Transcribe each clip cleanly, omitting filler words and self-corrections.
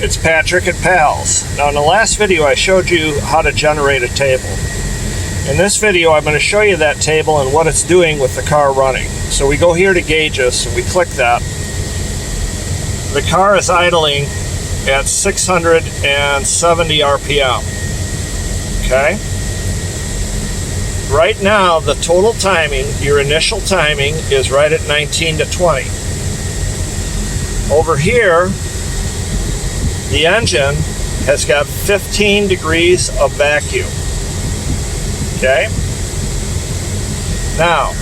It's Patrick at Pals. Now in the last video I showed you how to generate a table. In this video I'm going to show you that table and what it's doing with the car running. So we go here to gauges and we click that. The car is idling at 670 RPM. Okay? Right now the total timing, your initial timing, is right at 19 to 20. Over here, the engine has got 15 degrees of vacuum. Okay? Now,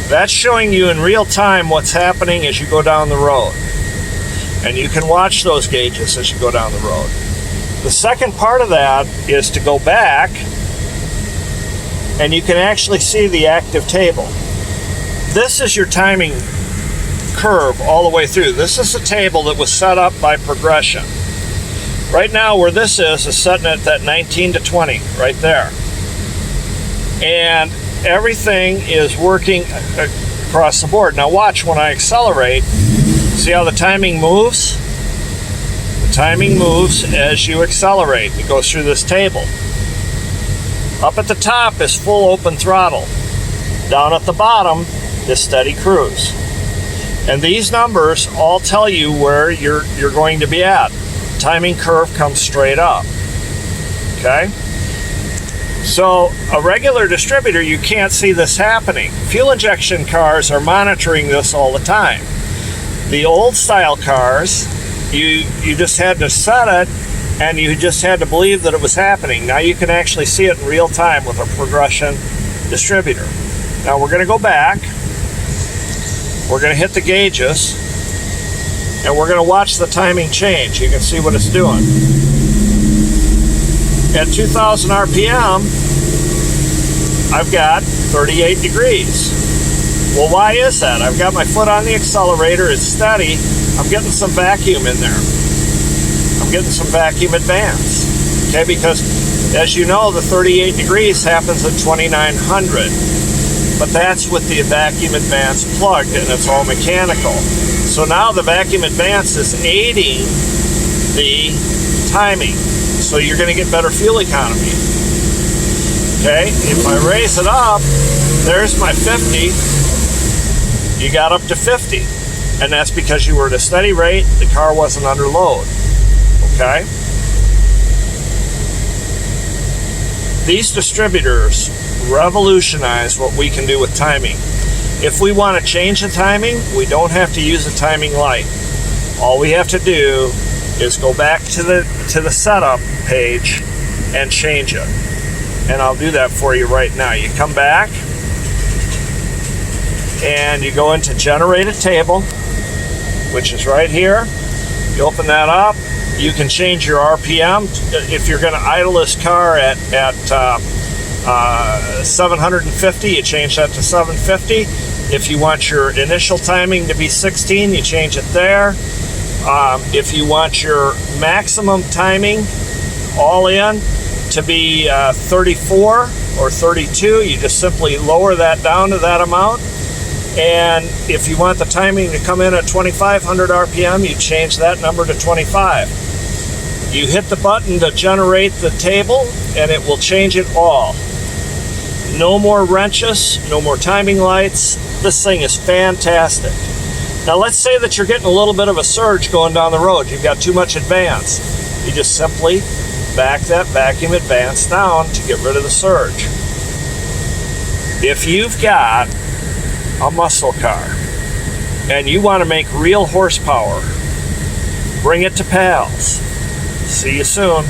that's showing you in real time what's happening as you go down the road. And you can watch those gauges as you go down the road. The second part of that is to go back, and you can actually see the active table. This is your timing curve all the way through. This is a table that was set up by progression. Right now where this is setting at that 19 to 20 right there. And everything is working across the board. Now watch when I accelerate. See how the timing moves? The timing moves as you accelerate. It goes through this table. Up at the top is full open throttle. Down at the bottom is steady cruise. And these numbers all tell you where you're going to be at. Timing curve comes straight up. Okay? So a regular distributor, you can't see this happening. Fuel injection cars are monitoring this all the time. The old style cars, you just had to set it and you just had to believe that it was happening. Now you can actually see it in real time with a progression distributor. Now we're going to go back. We're going to hit the gauges, and we're going to watch the timing change. You can see what it's doing. At 2,000 RPM, I've got 38 degrees. Well, why is that? I've got my foot on the accelerator, it's steady. I'm getting some vacuum in there. I'm getting some vacuum advance. Okay, because as you know, the 38 degrees happens at 2,900. But that's with the vacuum advance plugged, and it's all mechanical. So now the vacuum advance is aiding the timing. So you're going to get better fuel economy. Okay, if I raise it up, there's my 50. You got up to 50. And that's because you were at a steady rate, the car wasn't under load. Okay? These distributors revolutionize what we can do with timing. If we want to change the timing, we don't have to use a timing light. All we have to do is go back to the setup page and change it. And I'll do that for you right now. You come back and you go into generate a table, which is right here. You open that up. You can change your RPM. If you're going to idle this car at 750, you change that to 750. If you want your initial timing to be 16, you change it there. If you want your maximum timing all in to be 34 or 32, you just simply lower that down to that amount. And if you want the timing to come in at 2,500 RPM, you change that number to 25. You hit the button to generate the table, and it will change it all. No more wrenches, no more timing lights. This thing is fantastic. Now let's say that you're getting a little bit of a surge going down the road. You've got too much advance. You just simply back that vacuum advance down to get rid of the surge. If you've got a muscle car and you want to make real horsepower, bring it to Pals. See you soon.